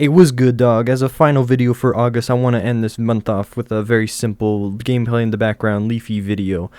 It was good, dog. As a final video for August, I want to end this month off with a very simple gameplay in the background leafy video.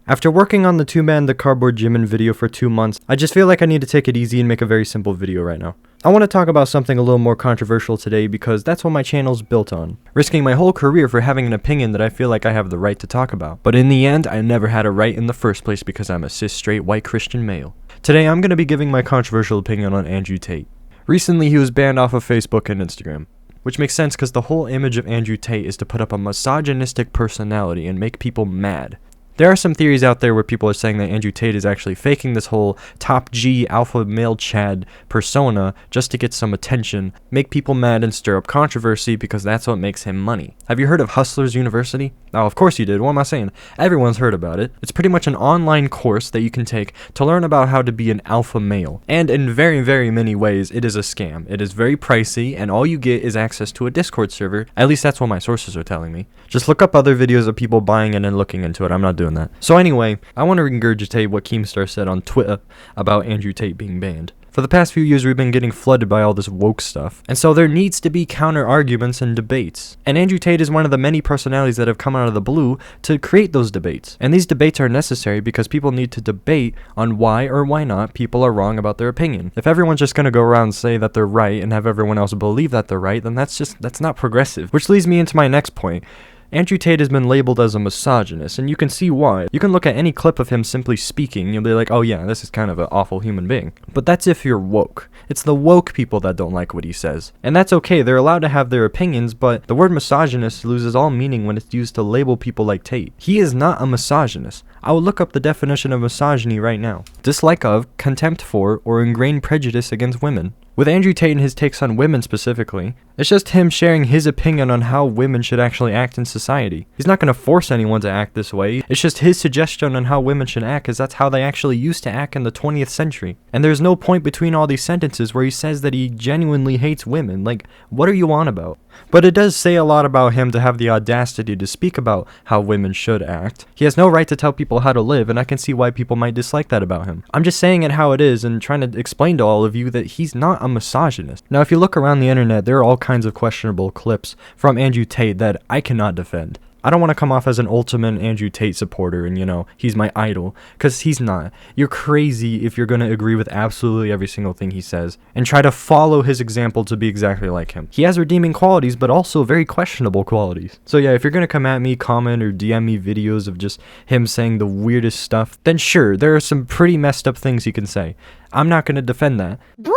After working on the 2-man The Cardboard Jimin video for 2 months, I just feel like I need to take it easy and make a very simple video right now. I want to talk about something a little more controversial today because that's what my channel's built on. Risking my whole career for having an opinion that I feel like I have the right to talk about. But in the end, I never had a right in the first place because I'm a cis straight white Christian male. Today I'm going to be giving my controversial opinion on Andrew Tate. Recently he was banned off of Facebook and Instagram. Which makes sense because the whole image of Andrew Tate is to put up a misogynistic personality and make people mad. There are some theories out there where people are saying that Andrew Tate is actually faking this whole top G alpha male Chad persona just to get some attention, make people mad and stir up controversy because that's what makes him money. Have you heard of Hustlers University? Oh, of course you did. What am I saying? Everyone's heard about it. It's pretty much an online course that you can take to learn about how to be an alpha male. And in very, very many ways, it is a scam. It is very pricey, and all you get is access to a Discord server. At least that's what my sources are telling me. Just look up other videos of people buying it and looking into it. I'm not doing that. So anyway, I want to regurgitate what Keemstar said on Twitter about Andrew Tate being banned. For the past few years, we've been getting flooded by all this woke stuff, and so there needs to be counter-arguments and debates. And Andrew Tate is one of the many personalities that have come out of the blue to create those debates. And these debates are necessary because people need to debate on why or why not people are wrong about their opinion. If everyone's just gonna go around and say that they're right and have everyone else believe that they're right, then that's not progressive. Which leads me into my next point. Andrew Tate has been labeled as a misogynist, and you can see why. You can look at any clip of him simply speaking, you'll be like, oh yeah, this is kind of an awful human being. But that's if you're woke. It's the woke people that don't like what he says. And that's okay, they're allowed to have their opinions, but the word misogynist loses all meaning when it's used to label people like Tate. He is not a misogynist. I will look up the definition of misogyny right now. Dislike of, contempt for, or ingrained prejudice against women. With Andrew Tate and his takes on women specifically, it's just him sharing his opinion on how women should actually act in society. He's not going to force anyone to act this way, it's just his suggestion on how women should act because that's how they actually used to act in the 20th century. And there's no point between all these sentences where he says that he genuinely hates women. Like, what are you on about? But it does say a lot about him to have the audacity to speak about how women should act. He has no right to tell people how to live, and I can see why people might dislike that about him. I'm just saying it how it is and trying to explain to all of you that he's not a misogynist. Now, if you look around the internet, there are all kinds of questionable clips from Andrew Tate that I cannot defend. I don't want to come off as an ultimate Andrew Tate supporter and, he's my idol, because he's not. You're crazy if you're going to agree with absolutely every single thing he says and try to follow his example to be exactly like him. He has redeeming qualities, but also very questionable qualities. So yeah, if you're going to come at me, comment, or DM me videos of just him saying the weirdest stuff, then sure, there are some pretty messed up things he can say. I'm not going to defend that. Breathe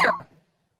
air!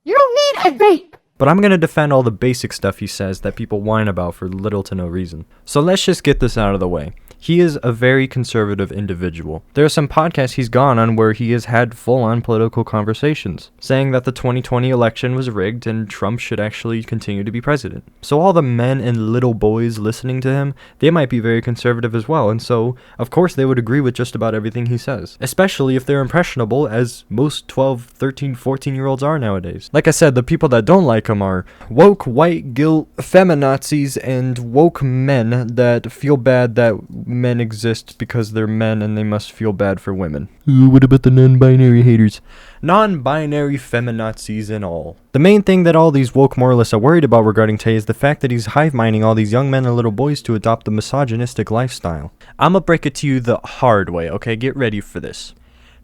You don't need a vape! But I'm going to defend all the basic stuff he says that people whine about for little to no reason. So let's just get this out of the way. He is a very conservative individual. There are some podcasts he's gone on where he has had full-on political conversations, saying that the 2020 election was rigged and Trump should actually continue to be president. So all the men and little boys listening to him, they might be very conservative as well, and so, of course, they would agree with just about everything he says, especially if they're impressionable, as most 12, 13, 14-year-olds are nowadays. Like I said, the people that don't like him are woke, white, guilt, feminazis, and woke men that feel bad that men exist because they're men and they must feel bad for women. Ooh, what about the non-binary haters? Non-binary feminazis and all. The main thing that all these woke moralists are worried about regarding Tate is the fact that he's hive-minding all these young men and little boys to adopt the misogynistic lifestyle. I'ma break it to you the hard way, okay? Get ready for this.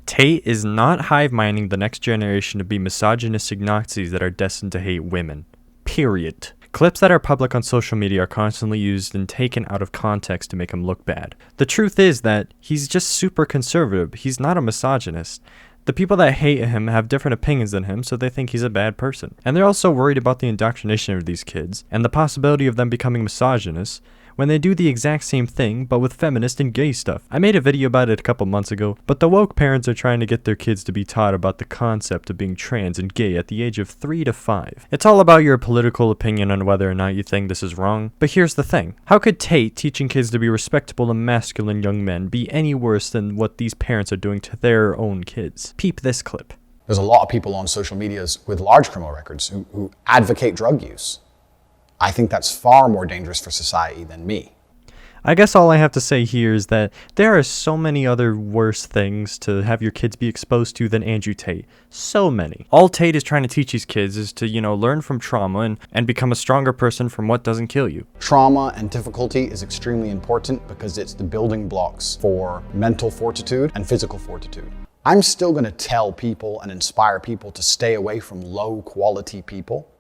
Tate is not hive-minding the next generation to be misogynistic Nazis that are destined to hate women. Period. Clips that are public on social media are constantly used and taken out of context to make him look bad. The truth is that he's just super conservative. He's not a misogynist. The people that hate him have different opinions than him, so they think he's a bad person. And they're also worried about the indoctrination of these kids and the possibility of them becoming misogynists when they do the exact same thing, but with feminist and gay stuff. I made a video about it a couple months ago, but the woke parents are trying to get their kids to be taught about the concept of being trans and gay at the age of 3 to 5. It's all about your political opinion on whether or not you think this is wrong. But here's the thing. How could Tate teaching kids to be respectable and masculine young men be any worse than what these parents are doing to their own kids? Peep this clip. There's a lot of people on social medias with large criminal records who advocate drug use. I think that's far more dangerous for society than me. I guess all I have to say here is that there are so many other worse things to have your kids be exposed to than Andrew Tate. So many. All Tate is trying to teach his kids is to, learn from trauma and become a stronger person from what doesn't kill you. Trauma and difficulty is extremely important because it's the building blocks for mental fortitude and physical fortitude. I'm still going to tell people and inspire people to stay away from low quality people.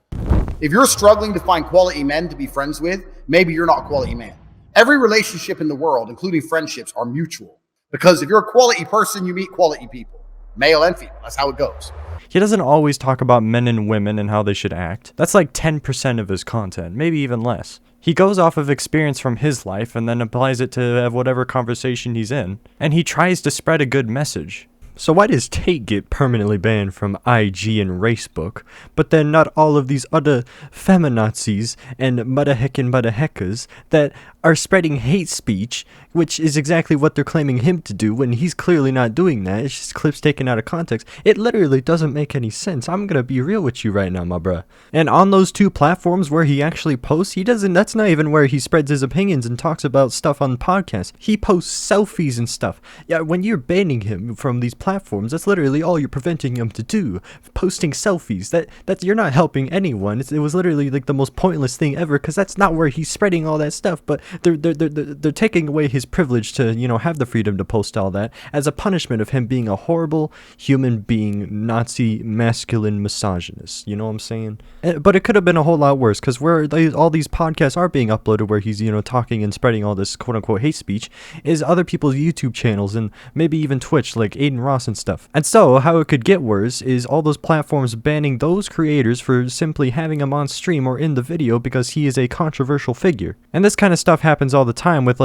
If you're struggling to find quality men to be friends with, maybe you're not a quality man. Every relationship in the world, including friendships, are mutual. Because if you're a quality person, you meet quality people. Male and female, that's how it goes. He doesn't always talk about men and women and how they should act. That's like 10% of his content, maybe even less. He goes off of experience from his life and then applies it to whatever conversation he's in. And he tries to spread a good message. So why does Tate get permanently banned from IG and Facebook, but then not all of these other feminazis and mudaheckas that are spreading hate speech, which is exactly what they're claiming him to do when he's clearly not doing that? It's just clips taken out of context. It literally doesn't make any sense. I'm gonna be real with you right now, my bruh. And on those two platforms where he actually posts, that's not even where he spreads his opinions and talks about stuff on podcasts. He posts selfies and stuff. Yeah, when you're banning him from these platforms, that's literally all you're preventing him to do. Posting selfies. That you're not helping anyone. It was literally like the most pointless thing ever, because that's not where he's spreading all that stuff. But they're taking away his privilege to have the freedom to post all that as a punishment of him being a horrible human being, Nazi masculine misogynist. You know what I'm saying? But it could have been a whole lot worse, because where all these podcasts are being uploaded where he's talking and spreading all this quote unquote hate speech is other people's YouTube channels and maybe even Twitch, like Aiden Ross and stuff. And so how it could get worse is all those platforms banning those creators for simply having him on stream or in the video because he is a controversial figure. And this kind of stuff happens all the time with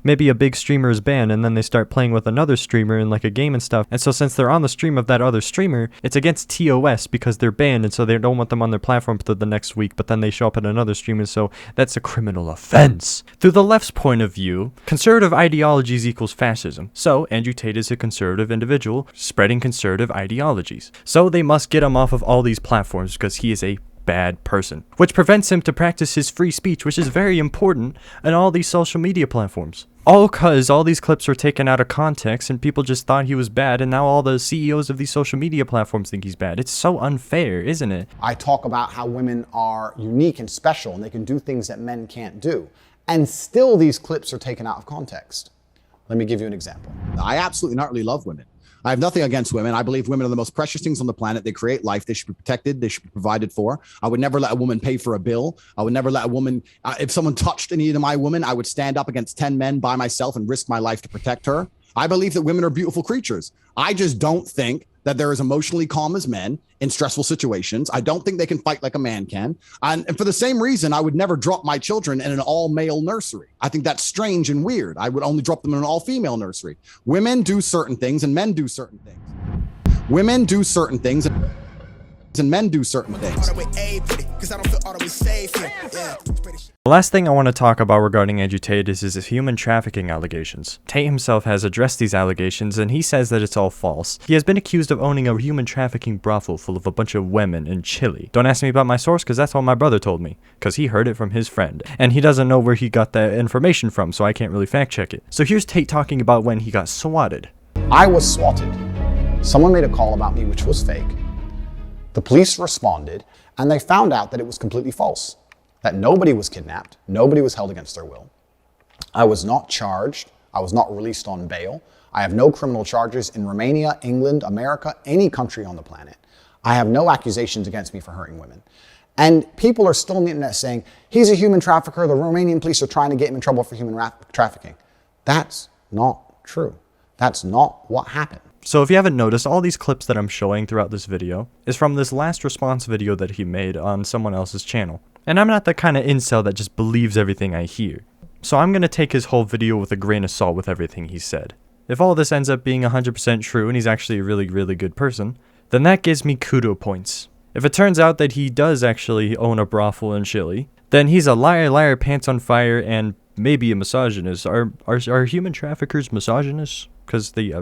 maybe a big streamer is banned and then they start playing with another streamer in like a game and stuff. And so since they're on the stream of that other streamer, it's against TOS because they're banned, and so they don't want them on their platform for the next week, but then they show up at another stream, and so that's a criminal offense. Through the left's point of view, conservative ideologies equals fascism. So Andrew Tate is a conservative individual spreading conservative ideologies. So they must get him off of all these platforms because he is a bad person, which prevents him to practice his free speech, which is very important on all these social media platforms. All because all these clips were taken out of context and people just thought he was bad, and now all the CEOs of these social media platforms think he's bad. It's so unfair, isn't it? I talk about how women are unique and special and they can do things that men can't do. And still these clips are taken out of context. Let me give you an example. I absolutely not really love women. I have nothing against women. I believe women are the most precious things on the planet. They create life. They should be protected. They should be provided for. I would never let a woman pay for a bill. I would never let a woman, if someone touched any of my women, I would stand up against 10 men by myself and risk my life to protect her. I believe that women are beautiful creatures. I just don't think that they're as emotionally calm as men in stressful situations. I don't think they can fight like a man can. And for the same reason, I would never drop my children in an all-male nursery. I think that's strange and weird. I would only drop them in an all-female nursery. Women do certain things and men do certain things. Women do certain things and men do certain things. The last thing I want to talk about regarding Andrew Tate is his human trafficking allegations. Tate himself has addressed these allegations and he says that it's all false. He has been accused of owning a human trafficking brothel full of a bunch of women in Chile. Don't ask me about my source because that's what my brother told me, because he heard it from his friend. And he doesn't know where he got that information from, so I can't really fact check it. So here's Tate talking about when he got swatted. I was swatted. Someone made a call about me which was fake. The police responded and they found out that it was completely false. That nobody was kidnapped, nobody was held against their will. I was not charged, I was not released on bail. I have no criminal charges in Romania, England, America, any country on the planet. I have no accusations against me for hurting women. And people are still on the internet saying, he's a human trafficker, the Romanian police are trying to get him in trouble for human trafficking. That's not true. That's not what happened. So if you haven't noticed, all these clips that I'm showing throughout this video is from this last response video that he made on someone else's channel. And I'm not the kind of incel that just believes everything I hear. So I'm going to take his whole video with a grain of salt with everything he said. If all this ends up being 100% true and he's actually a really, really good person, then that gives me kudo points. If it turns out that he does actually own a brothel in Chile, then he's a liar, pants on fire, and maybe a misogynist. Are human traffickers misogynists? because they,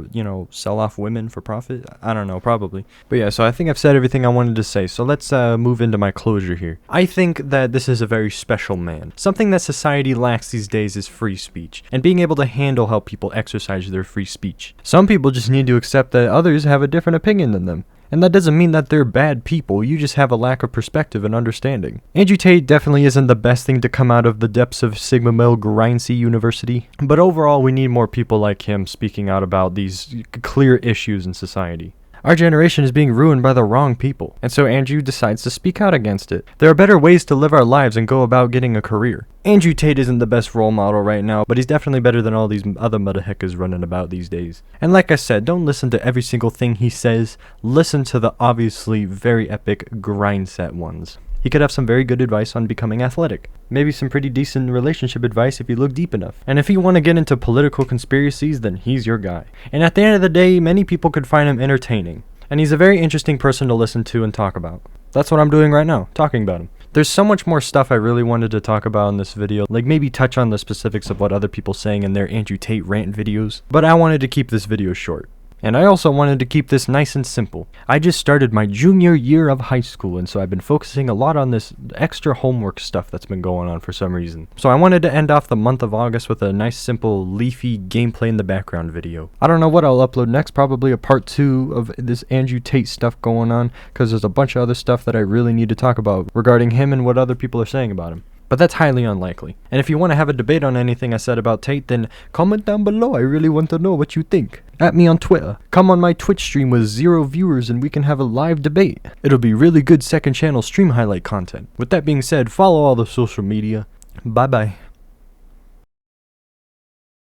sell off women for profit? I don't know, probably. But yeah, so I think I've said everything I wanted to say, so let's move into my closure here. I think that this is a very special man. Something that society lacks these days is free speech, and being able to handle how people exercise their free speech. Some people just need to accept that others have a different opinion than them. And that doesn't mean that they're bad people, you just have a lack of perspective and understanding. Andrew Tate definitely isn't the best thing to come out of the depths of Sigma Male Grindsey University, but overall we need more people like him speaking out about these clear issues in society. Our generation is being ruined by the wrong people, and so Andrew decides to speak out against it. There are better ways to live our lives and go about getting a career. Andrew Tate isn't the best role model right now, but he's definitely better than all these other motherheckers running about these days. And like I said, don't listen to every single thing he says, listen to the obviously very epic grind set ones. He could have some very good advice on becoming athletic. Maybe some pretty decent relationship advice if you look deep enough. And if you want to get into political conspiracies, then he's your guy. And at the end of the day, many people could find him entertaining. And he's a very interesting person to listen to and talk about. That's what I'm doing right now, talking about him. There's so much more stuff I really wanted to talk about in this video, like maybe touch on the specifics of what other people saying in their Andrew Tate rant videos, but I wanted to keep this video short. And I also wanted to keep this nice and simple. I just started my junior year of high school, and so I've been focusing a lot on this extra homework stuff that's been going on for some reason. So I wanted to end off the month of August with a nice simple leafy gameplay in the background video. I don't know what I'll upload next, probably a part 2 of this Andrew Tate stuff going on, because there's a bunch of other stuff that I really need to talk about regarding him and what other people are saying about him. But that's highly unlikely. And if you want to have a debate on anything I said about Tate, then comment down below. I really want to know what you think. At me on Twitter. Come on my Twitch stream with 0 viewers and we can have a live debate. It'll be really good second channel stream highlight content. With that being said, follow all the social media. Bye bye.